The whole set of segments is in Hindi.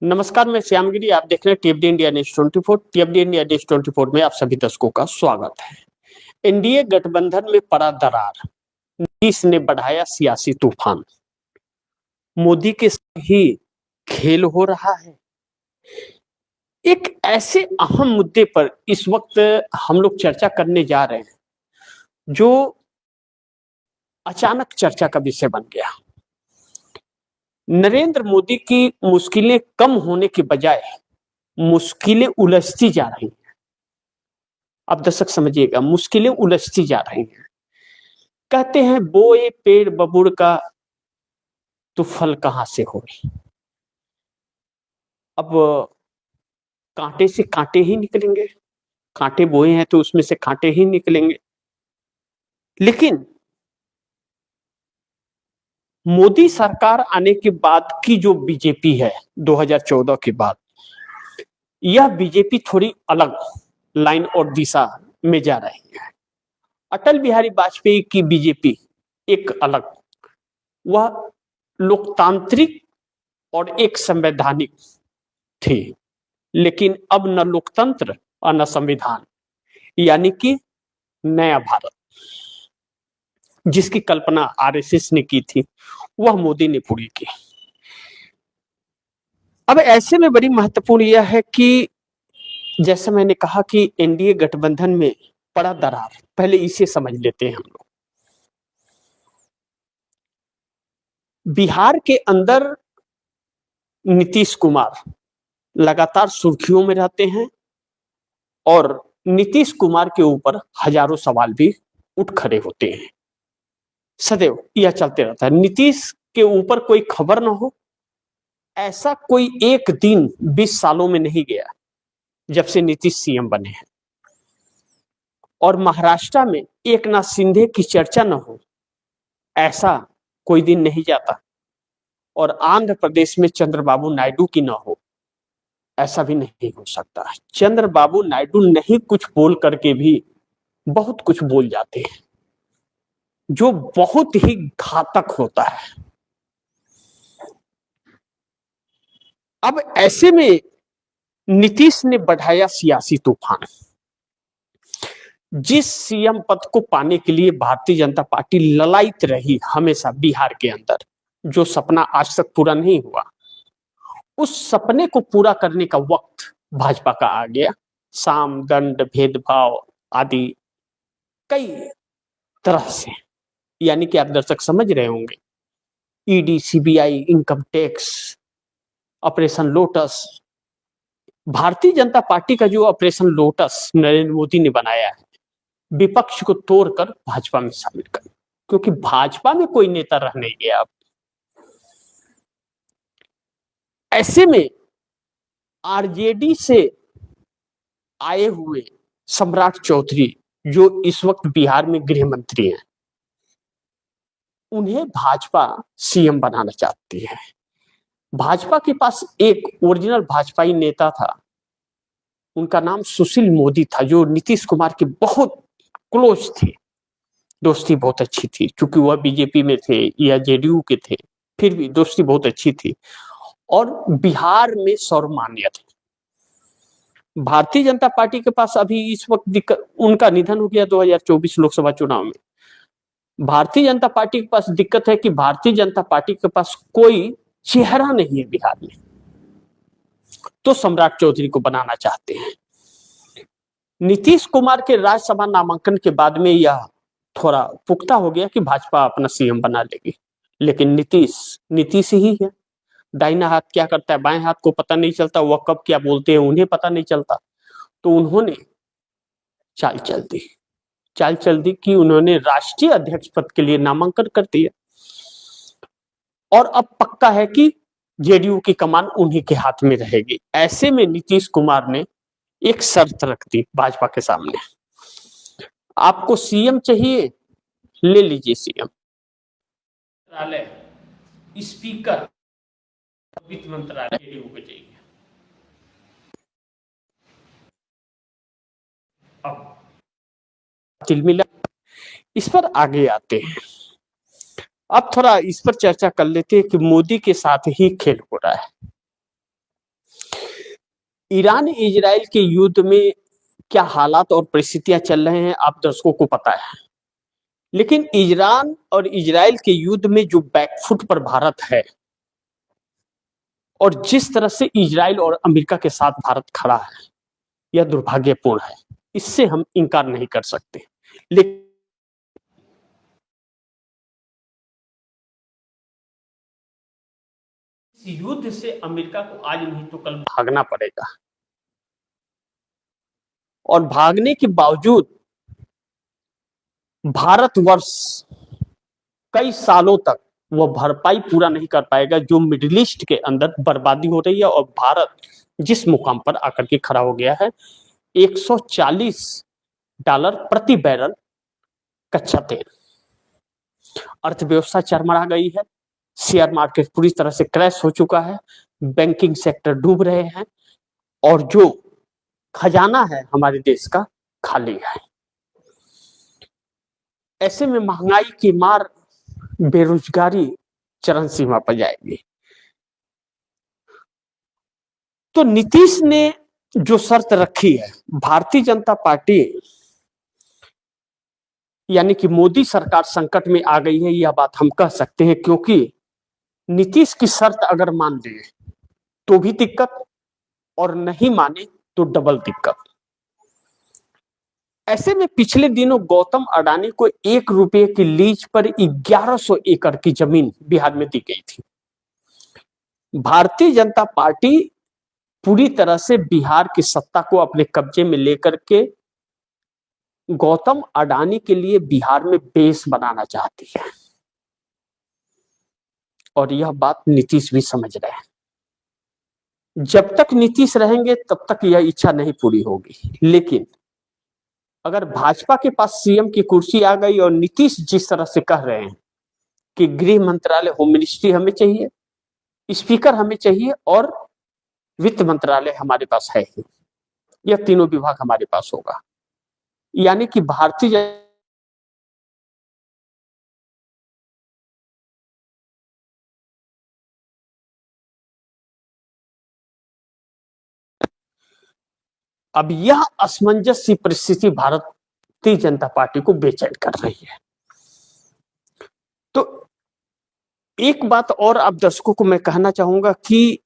नमस्कार, मैं श्यामगिरी। आप देख रहे हैं टीएफडी इंडिया न्यूज 24। टीएफडी इंडिया न्यूज 24 में आप सभी दर्शकों का स्वागत है। एनडीए गठबंधन में पड़ा दरार, नीतीश ने बढ़ाया सियासी तूफान, मोदी के साथ ही खेल हो रहा है। एक ऐसे अहम मुद्दे पर इस वक्त हम लोग चर्चा करने जा रहे हैं जो अचानक चर्चा का विषय बन गया। नरेंद्र मोदी की मुश्किलें कम होने के बजाय मुश्किलें उलझती जा रही हैं। अब दर्शक समझिएगा, मुश्किलें उलझती जा रही हैं। कहते हैं बोए पेड़ बबुड़ का तो फल कहां से हो। अब कांटे से कांटे ही निकलेंगे, कांटे बोए हैं तो उसमें से कांटे ही निकलेंगे। लेकिन मोदी सरकार आने के बाद की जो बीजेपी है 2014 के बाद, यह बीजेपी थोड़ी अलग लाइन और दिशा में जा रही है। अटल बिहारी वाजपेयी की बीजेपी एक अलग, वह लोकतांत्रिक और एक संवैधानिक थी। लेकिन अब न लोकतंत्र और न संविधान, यानी कि नया भारत जिसकी कल्पना आरएसएस ने की थी, वह मोदी ने पूरी की। अब ऐसे में बड़ी महत्वपूर्ण यह है कि जैसे मैंने कहा कि एनडीए गठबंधन में पड़ा दरार, पहले इसे समझ लेते हैं हम लोग। बिहार के अंदर नीतीश कुमार लगातार सुर्खियों में रहते हैं और नीतीश कुमार के ऊपर हजारों सवाल भी उठ खड़े होते हैं। सदैव यह चलते रहता है, नीतीश के ऊपर कोई खबर ना हो, ऐसा कोई एक दिन 20 सालों में नहीं गया जब से नीतीश सीएम बने हैं। और महाराष्ट्र में एकनाथ शिंदे की चर्चा न हो, ऐसा कोई दिन नहीं जाता। और आंध्र प्रदेश में चंद्रबाबू नायडू की न हो, ऐसा भी नहीं हो सकता। चंद्रबाबू नायडू नहीं कुछ बोल करके भी बहुत कुछ बोल जाते हैं, जो बहुत ही घातक होता है। अब ऐसे में नीतीश ने बढ़ाया सियासी तूफान। जिस सीएम पद को पाने के लिए भारतीय जनता पार्टी ललायित रही हमेशा बिहार के अंदर, जो सपना आज तक पूरा नहीं हुआ, उस सपने को पूरा करने का वक्त भाजपा का आ गया। साम दंड भेदभाव आदि कई तरह से, यानी कि आप दर्शक समझ रहे होंगे, ED, CBI, income tax, operation lotus. Bharatiya Janata party का जो ऑपरेशन लोटस नरेंद्र मोदी ने बनाया है, विपक्ष को तोड़कर भाजपा में शामिल कर, क्योंकि भाजपा में कोई नेता रह नहीं गया अब। ऐसे में आरजेडी से आए हुए सम्राट चौधरी, जो इस वक्त बिहार में गृह मंत्री हैं, उन्हें भाजपा सीएम बनाना चाहती है। भाजपा के पास एक ओरिजिनल भाजपाई नेता था, उनका नाम सुशील मोदी था, जो नीतीश कुमार के बहुत क्लोज थे, दोस्ती बहुत अच्छी थी। क्योंकि वह बीजेपी में थे या जेडीयू के थे, फिर भी दोस्ती बहुत अच्छी थी और बिहार में सर्वमान्य थे। भारतीय जनता पार्टी के पास अभी इस वक्त दिक्कत, उनका निधन हो गया 2024 लोकसभा चुनाव में। भारतीय जनता पार्टी के पास दिक्कत है कि भारतीय जनता पार्टी के पास कोई चेहरा नहीं है बिहार में, तो सम्राट चौधरी को बनाना चाहते हैं। नीतीश कुमार के राज्यसभा नामांकन के बाद में यह थोड़ा पुख्ता हो गया कि भाजपा अपना सीएम बना लेगी। लेकिन नीतीश ही है। दाहिना हाथ क्या करता है, बाएं हाथ को पता नहीं चलता, वह कब क्या बोलते हैं उन्हें पता नहीं चलता। तो उन्होंने चाल चल दी कि उन्होंने राष्ट्रीय अध्यक्ष पद के लिए नामांकन कर दिया। और अब पक्का है कि जेडीयू की कमान उन्हीं के हाथ में रहेगी। ऐसे में नीतीश कुमार ने एक शर्त रख दी भाजपा के सामने, आपको सीएम चाहिए, ले लीजिए सीएम, स्पीकर, वित्त मंत्रालय जेडीयू को चाहिए। अब चिलमिला, इस पर आगे आते हैं। अब थोड़ा इस पर चर्चा कर लेते हैं कि मोदी के साथ ही खेल हो रहा है। ईरान इजराइल के युद्ध में क्या हालात और परिस्थितियां चल रहे हैं आप दर्शकों को पता है, लेकिन ईरान और इजराइल के युद्ध में जो बैकफुट पर भारत है और जिस तरह से इजराइल और अमेरिका के साथ भारत खड़ा है, यह दुर्भाग्यपूर्ण है, इससे हम इनकार नहीं कर सकते। लेकिन इस युद्ध से अमेरिका को आज नहीं तो कल भागना पड़ेगा, और भागने के बावजूद भारतवर्ष कई सालों तक वह भरपाई पूरा नहीं कर पाएगा जो मिडिल ईस्ट के अंदर बर्बादी हो रही है। और भारत जिस मुकाम पर आकर के खड़ा हो गया है, $140 प्रति बैरल कच्चा तेल, अर्थव्यवस्था चरमरा गई है, शेयर मार्केट पूरी तरह से क्रैश हो चुका है, बैंकिंग सेक्टर डूब रहे हैं, और जो खजाना है हमारे देश का खाली है। ऐसे में महंगाई की मार, बेरोजगारी चरम सीमा पर जाएगी। तो नीतीश ने जो शर्त रखी है, भारतीय जनता पार्टी यानी कि मोदी सरकार संकट में आ गई है, यह बात हम कह सकते हैं, क्योंकि नीतीश की शर्त अगर मान ले तो भी दिक्कत, और नहीं माने तो डबल दिक्कत। ऐसे में पिछले दिनों गौतम अडानी को ₹1 की लीज पर 1100 एकड़ की जमीन बिहार में दी गई थी। भारतीय जनता पार्टी पूरी तरह से बिहार की सत्ता को अपने कब्जे में लेकर के गौतम अडानी के लिए बिहार में बेस बनाना चाहती है, और यह बात नीतीश भी समझ रहे हैं। जब तक नीतीश रहेंगे तब तक यह इच्छा नहीं पूरी होगी, लेकिन अगर भाजपा के पास सीएम की कुर्सी आ गई और नीतीश जिस तरह से कह रहे हैं कि गृह मंत्रालय, होम मिनिस्ट्री हमें चाहिए, स्पीकर हमें चाहिए, और वित्त मंत्रालय हमारे पास है ही, यह तीनों विभाग हमारे पास होगा, यानी कि भारतीय अब यह असमंजस सी परिस्थिति भारतीय जनता पार्टी को बेचैन कर रही है। तो एक बात और आप दर्शकों को मैं कहना चाहूंगा कि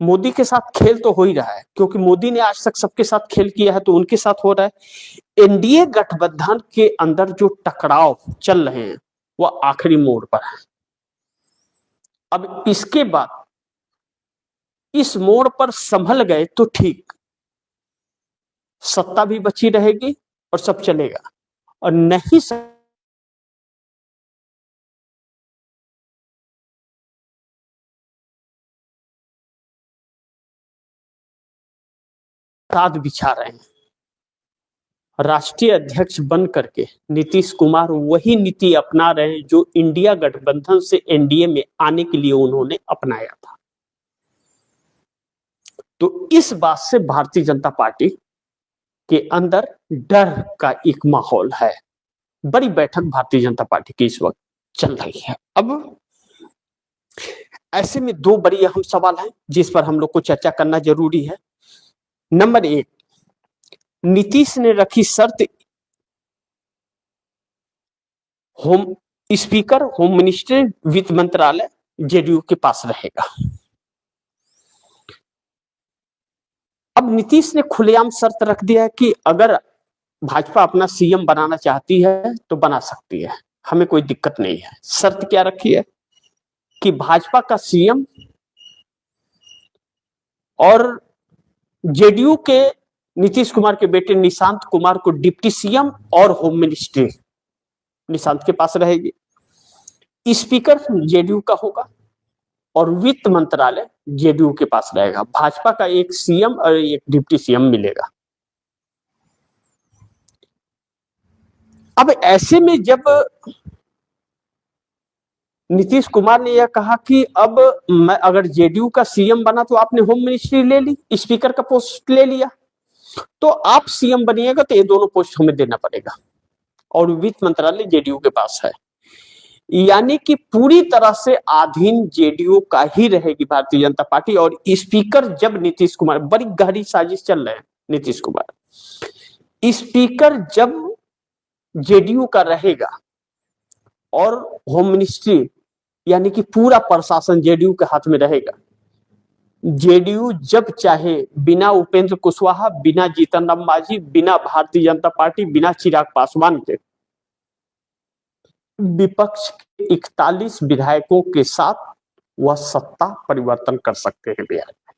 मोदी के साथ खेल तो हो ही रहा है, क्योंकि मोदी ने आज तक सबके साथ खेल किया है, तो उनके साथ हो रहा है। एनडीए गठबंधन के अंदर जो टकराव चल रहे हैं वह आखिरी मोड़ पर है। अब इसके बाद इस मोड़ पर संभल गए तो ठीक, सत्ता भी बची रहेगी और सब चलेगा, और नहीं साथ बिछा रहे हैं। राष्ट्रीय अध्यक्ष बन करके नीतीश कुमार वही नीति अपना रहे हैं जो इंडिया गठबंधन से एनडीए में आने के लिए उन्होंने अपनाया था। तो इस बात से भारतीय जनता पार्टी के अंदर डर का एक माहौल है। बड़ी बैठक भारतीय जनता पार्टी की इस वक्त चल रही है। अब ऐसे में दो बड़ी अहम सवाल हैं जिस पर हम लोग को चर्चा करना जरूरी है। नंबर 1, नीतीश ने रखी शर्त, होम स्पीकर, होम मिनिस्ट्री, वित्त मंत्रालय जेडीयू के पास रहेगा। अब नीतीश ने खुलेआम शर्त रख दिया है कि अगर भाजपा अपना सीएम बनाना चाहती है तो बना सकती है, हमें कोई दिक्कत नहीं है। शर्त क्या रखी है कि भाजपा का सीएम और जेडीयू के नीतीश कुमार के बेटे निशांत कुमार को डिप्टी सीएम और होम मिनिस्ट्री निशांत के पास रहेगी। स्पीकर जेडीयू का होगा और वित्त मंत्रालय जेडीयू के पास रहेगा। भाजपा का एक सीएम और एक डिप्टी सीएम मिलेगा। अब ऐसे में जब नीतीश कुमार ने यह कहा कि अब मैं अगर जेडीयू का सीएम बना तो आपने होम मिनिस्ट्री ले ली, स्पीकर का पोस्ट ले लिया, तो आप सीएम बनिएगा तो ये दोनों पोस्ट हमें देना पड़ेगा, और वित्त मंत्रालय जेडीयू के पास है। यानी कि पूरी तरह से अधीन जेडीयू का ही रहेगी भारतीय जनता पार्टी। और स्पीकर जब नीतीश कुमार, बड़ी गहरी साजिश चल रहे हैं नीतीश कुमार, स्पीकर जब जेडीयू का रहेगा और होम मिनिस्ट्री यानी कि पूरा प्रशासन जेडीयू के हाथ में रहेगा, जेडीयू जब चाहे बिना उपेंद्र कुशवाहा, बिना जीतन राम मांझी, बिना भारतीय जनता पार्टी, बिना चिराग पासवान के विपक्ष के 41 विधायकों के साथ वह सत्ता परिवर्तन कर सकते हैं बिहार में।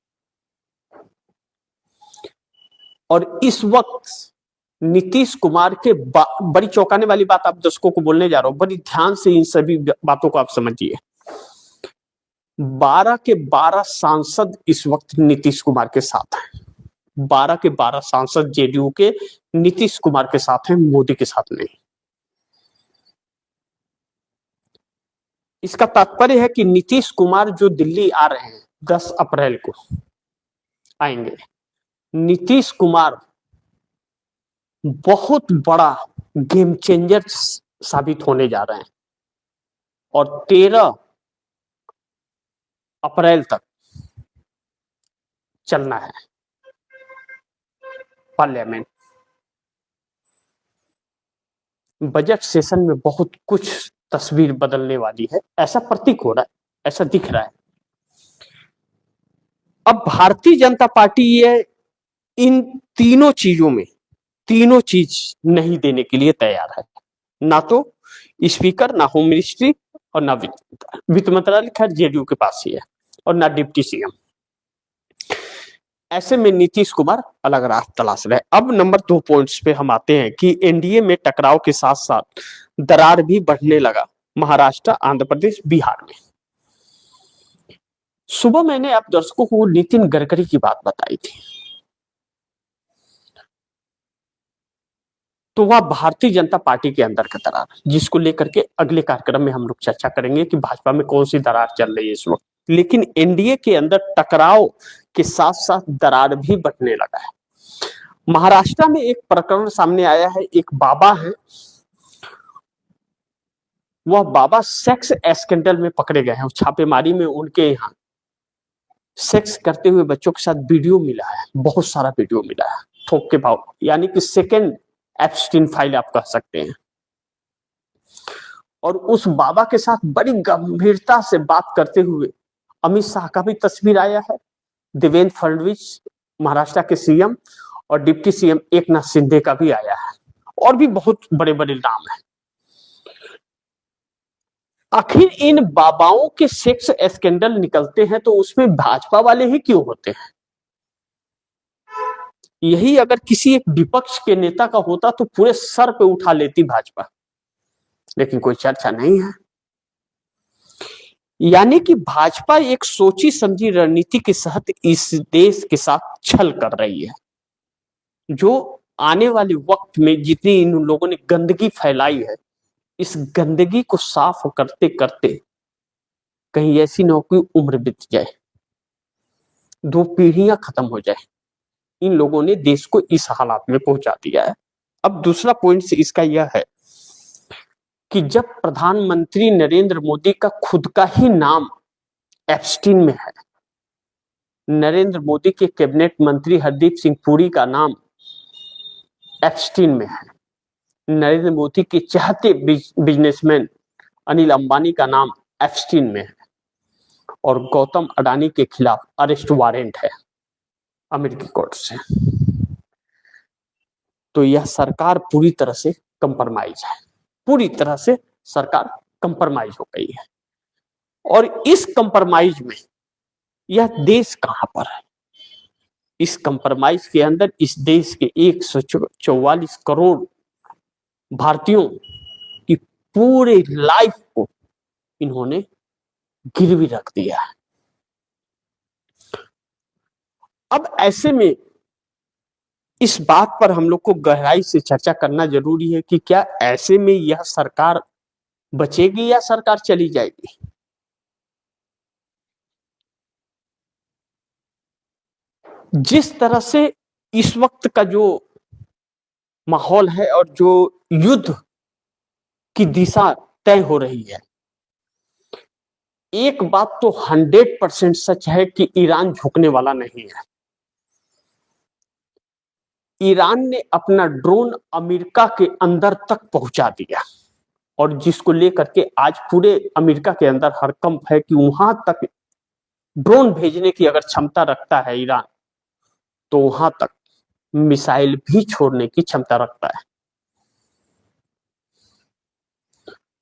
और इस वक्त नीतीश कुमार के बड़ी चौंकाने वाली बात आप दर्शकों को बोलने जा रहा हूं, बड़ी ध्यान से इन सभी बातों को आप समझिए। 12 के 12 सांसद इस वक्त नीतीश कुमार के साथ हैं। 12 के 12 सांसद जेडीयू के नीतीश कुमार के साथ हैं, मोदी के साथ नहीं। इसका तात्पर्य है कि नीतीश कुमार जो दिल्ली आ रहे हैं 10 अप्रैल को आएंगे, नीतीश कुमार बहुत बड़ा गेम चेंजर साबित होने जा रहे हैं। और 13 अप्रैल तक चलना है पार्लियामेंट। बजट सेशन में बहुत कुछ तस्वीर बदलने वाली है, ऐसा प्रतीक हो रहा है, ऐसा दिख रहा है। अब भारतीय जनता पार्टी ये इन तीनों चीजों में तीनों चीज नहीं देने के लिए तैयार है, ना तो स्पीकर, ना होम मिनिस्ट्री और ना वित्त मंत्रालय, खैर जेडीयू के पास ही है, और ना डिप्टी सीएम। ऐसे में नीतीश कुमार अलग राह तलाश रहे। अब नंबर 2 पॉइंट्स पे हम आते हैं कि एनडीए में टकराव के साथ साथ दरार भी बढ़ने लगा महाराष्ट्र, आंध्र प्रदेश, बिहार में। सुबह मैंने आप दर्शकों को नितिन गडकरी की बात बताई थी, तो वह भारतीय जनता पार्टी के अंदर का दरार, जिसको लेकर के अगले कार्यक्रम में हम लोग चर्चा करेंगे कि भाजपा में कौन सी दरार चल रही है इस वक्त। लेकिन एनडीए के अंदर टकराव के साथ साथ दरार भी बढ़ने लगा है। महाराष्ट्र में एक प्रकरण सामने आया है, एक बाबा है, वह बाबा सेक्स स्कैंडल में पकड़े गए हैं। छापेमारी में उनके यहाँ सेक्स करते हुए बच्चों के साथ वीडियो मिला है, बहुत सारा वीडियो मिला है, थोक के भाव, यानी कि सेकेंड एप्स्टीन फाइल आप कह सकते हैं। और उस बाबा के साथ बड़ी गंभीरता से बात करते हुए अमित शाह का भी तस्वीर आया है, देवेंद्र फडणवीस महाराष्ट्र के सीएम और डिप्टी सीएम एकनाथ शिंदे का भी आया है, और भी बहुत बड़े बड़े नाम हैं। आखिर इन बाबाओं के सेक्स स्कैंडल निकलते हैं तो उसमें भाजपा वाले ही क्यों होते हैं? यही अगर किसी एक विपक्ष के नेता का होता तो पूरे सर पे उठा लेती भाजपा, लेकिन कोई चर्चा नहीं है। यानी कि भाजपा एक सोची समझी रणनीति के साथ इस देश के साथ छल कर रही है, जो आने वाले वक्त में जितनी इन लोगों ने गंदगी फैलाई है, इस गंदगी को साफ करते करते कहीं ऐसी न हो कि उम्र बीत जाए, 2 पीढ़ियां खत्म हो जाए। इन लोगों ने देश को इस हालात में पहुंचा दिया है। अब दूसरा पॉइंट इसका यह है कि जब प्रधानमंत्री नरेंद्र मोदी का खुद का ही नाम एप्स्टीन में है, नरेंद्र मोदी के कैबिनेट मंत्री हरदीप सिंह पुरी का नाम एप्स्टीन में है, नरेंद्र मोदी के चाहते बिजनेसमैन अनिल अंबानी का नाम एप्स्टीन में है, और गौतम अडानी के खिलाफ अरेस्ट वारंट है अमेरिकी कोर्ट से, तो यह सरकार पूरी तरह से कंप्रोमाइज है, पूरी तरह से सरकार कंप्रोमाइज हो गई है। और इस कंप्रोमाइज में यह देश कहां पर है? इस कंप्रोमाइज के अंदर इस देश के 144 करोड़ भारतीयों की पूरे लाइफ को इन्होंने गिरवी रख दिया है। अब ऐसे में इस बात पर हम लोग को गहराई से चर्चा करना जरूरी है कि क्या ऐसे में यह सरकार बचेगी या सरकार चली जाएगी? जिस तरह से इस वक्त का जो माहौल है और जो युद्ध की दिशा तय हो रही है, एक बात तो 100% सच है कि ईरान झुकने वाला नहीं है। ईरान ने अपना ड्रोन अमेरिका के अंदर तक पहुंचा दिया और जिसको लेकर के आज पूरे अमेरिका के अंदर हड़कंप है कि वहां तक ड्रोन भेजने की अगर क्षमता रखता है ईरान, तो वहां तक मिसाइल भी छोड़ने की क्षमता रखता है।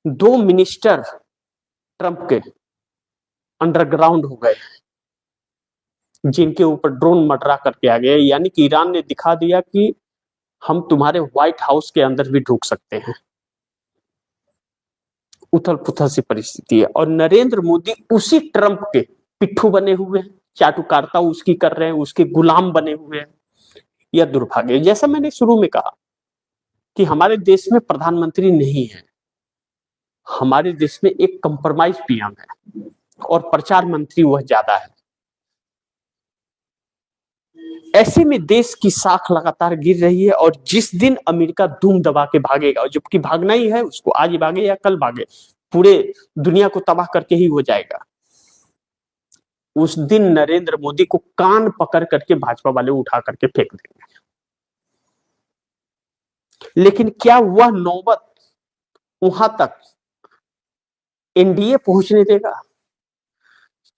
2 मिनिस्टर ट्रंप के अंडरग्राउंड हो गए, जिनके ऊपर ड्रोन मंडरा करके आ गए। यानी कि ईरान ने दिखा दिया कि हम तुम्हारे व्हाइट हाउस के अंदर भी ढुक सकते हैं। उथल पुथल सी परिस्थिति है और नरेंद्र मोदी उसी ट्रंप के पिट्ठू बने हुए हैं, चाटुकारिता उसकी कर रहे हैं, उसके गुलाम बने हुए हैं। यह दुर्भाग्य। जैसा मैंने शुरू में कहा कि हमारे देश में प्रधानमंत्री नहीं है, हमारे देश में एक कंप्रोमाइज पीएम है और प्रचार मंत्री वह ज्यादा है। ऐसे में देश की साख लगातार गिर रही है और जिस दिन अमेरिका धूम दबा के भागेगा, जबकि भागना ही है उसको, आज ही भागे या कल भागे, पूरे दुनिया को तबाह करके ही हो जाएगा, उस दिन नरेंद्र मोदी को कान पकड़ करके भाजपा वाले उठा करके फेंक देंगे। लेकिन क्या वह नौबत वहां तक एनडीए पहुंचने देगा?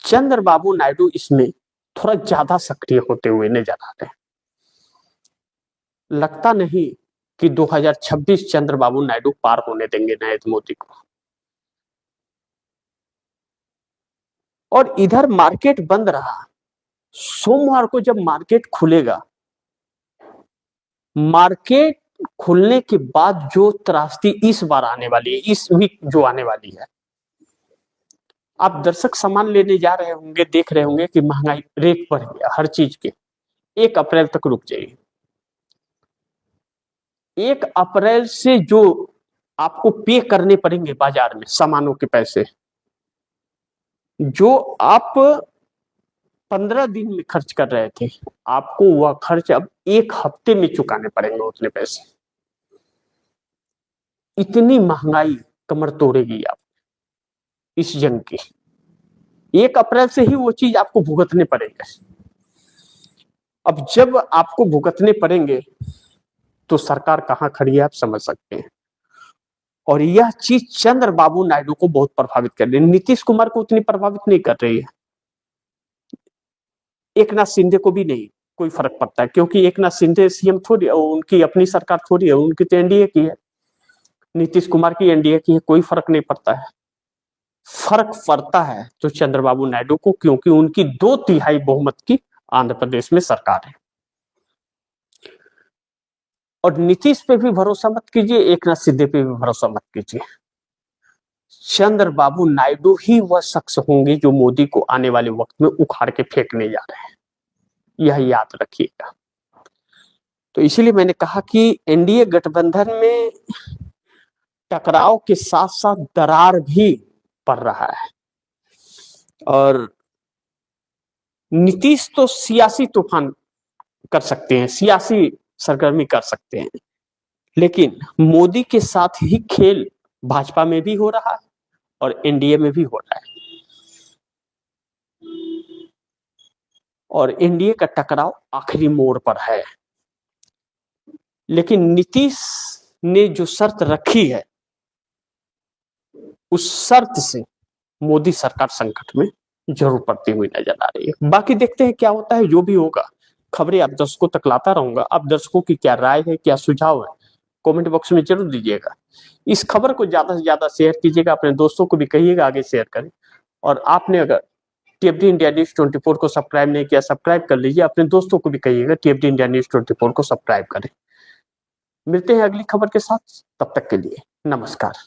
चंद्रबाबू नायडू इसमें थोड़ा ज्यादा सक्रिय होते हुए नजर आ रहे हैं। लगता नहीं कि 2026 चंद्रबाबू नायडू पार होने देंगे नरेंद्र मोदी को। और इधर मार्केट बंद रहा। सोमवार को जब मार्केट खुलेगा, मार्केट खुलने के बाद जो त्रासदी इस बार आने वाली है, इस वीक जो आने वाली है, आप दर्शक सामान लेने जा रहे होंगे, देख रहे होंगे कि महंगाई रेट बढ़ गया हर चीज के। 1 अप्रैल तक रुक जाइए। 1 अप्रैल से जो आपको पे करने पड़ेंगे बाजार में सामानों के पैसे, जो आप 15 दिन में खर्च कर रहे थे, आपको वह खर्च अब 1 हफ्ते में चुकाने पड़ेंगे उतने पैसे। इतनी महंगाई कमर तोड़ेगी आप इस जंग की। 1 अप्रैल से ही वो चीज आपको भुगतने पड़ेंगे। अब जब आपको भुगतने पड़ेंगे तो सरकार कहां खड़ी है आप समझ सकते हैं। और यह चीज चंद्रबाबू नायडू को बहुत प्रभावित कर रही है, नीतीश कुमार को उतनी प्रभावित नहीं कर रही है, एकनाथ शिंदे को भी नहीं कोई फर्क पड़ता है, क्योंकि एकनाथ शिंदे सीएम थोड़ी है, उनकी अपनी सरकार थोड़ी है, उनकी तो एनडीए की है, नीतीश कुमार की एनडीए की है, कोई फर्क नहीं पड़ता है। फर्क पड़ता है तो चंद्रबाबू नायडू को, क्योंकि उनकी 2/3 बहुमत की आंध्र प्रदेश में सरकार है। और नीतीश पे भी भरोसा मत कीजिए, एकनाथ शिंदे पे भी भरोसा मत कीजिए। चंद्रबाबू नायडू ही वह शख्स होंगे जो मोदी को आने वाले वक्त में उखाड़ के फेंकने जा रहे हैं, यह याद रखिएगा। तो इसीलिए मैंने कहा कि एनडीए गठबंधन में टकराव के साथ साथ दरार भी पड़ रहा है। और नीतीश तो सियासी तूफान कर सकते हैं, सियासी सरगर्मी कर सकते हैं, लेकिन मोदी के साथ ही खेल भाजपा में भी हो रहा है और एनडीए में भी हो रहा है। और एनडीए का टकराव आखिरी मोड़ पर है। लेकिन नीतीश ने जो शर्त रखी है, उस शर्त से मोदी सरकार संकट में जरूर पड़ती हुई नजर आ रही है। बाकी देखते हैं क्या होता है, जो भी होगा खबरें आप दर्शकों तक लाता रहूंगा। आप दर्शकों की क्या राय है, क्या सुझाव है, कमेंट बॉक्स में जरूर दीजिएगा। इस खबर को ज्यादा से ज्यादा शेयर कीजिएगा, अपने दोस्तों को भी कहिएगा आगे शेयर करें। और आपने अगर टीएफडी इंडिया न्यूज 24 को सब्सक्राइब नहीं किया, सब्सक्राइब कर लीजिए। अपने दोस्तों को भी कहिएगा टीएफडी इंडिया न्यूज 24 को सब्सक्राइब करें। मिलते हैं अगली खबर के साथ, तब तक के लिए नमस्कार।